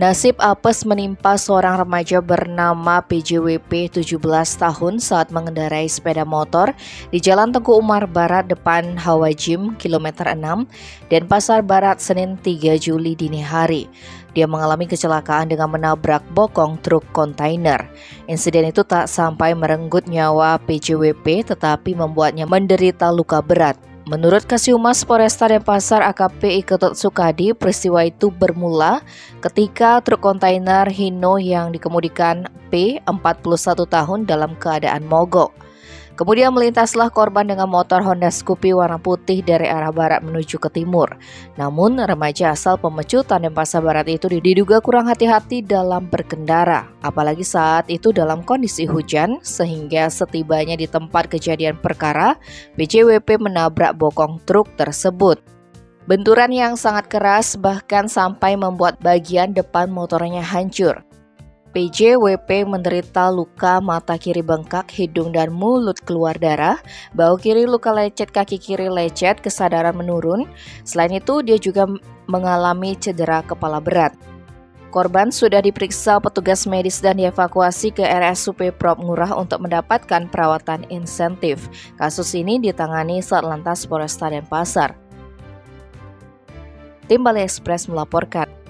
Nasib apes menimpa seorang remaja bernama PJWP 17 tahun saat mengendarai sepeda motor di Jalan Teguh Umar Barat depan Hawa Gym kilometer 6 dan Pasar Barat Senin 3 Juli dini hari. Dia mengalami kecelakaan dengan menabrak bokong truk kontainer. Insiden itu tak sampai merenggut nyawa PJWP tetapi membuatnya menderita luka berat. Menurut Kasihumas Polresta Denpasar AKP Iketut Sukadi, peristiwa itu bermula ketika truk kontainer Hino yang dikemudikan P, 41 tahun dalam keadaan mogok. Kemudian melintaslah korban dengan motor Honda Scoopy warna putih dari arah barat menuju ke timur. Namun remaja asal Pemecutan Denpasar Barat itu diduga kurang hati-hati dalam berkendara, apalagi saat itu dalam kondisi hujan, sehingga setibanya di tempat kejadian perkara, PJWP menabrak bokong truk tersebut. Benturan yang sangat keras bahkan sampai membuat bagian depan motornya hancur. PJWP menderita luka mata kiri bengkak, hidung dan mulut keluar darah, bahu kiri luka lecet, kaki kiri lecet, kesadaran menurun. Selain itu, dia juga mengalami cedera kepala berat. Korban sudah diperiksa petugas medis dan dievakuasi ke RSUP Prop Ngurah untuk mendapatkan perawatan insentif. Kasus ini ditangani Satlantas Polresta Denpasar. Tim Bali Express melaporkan.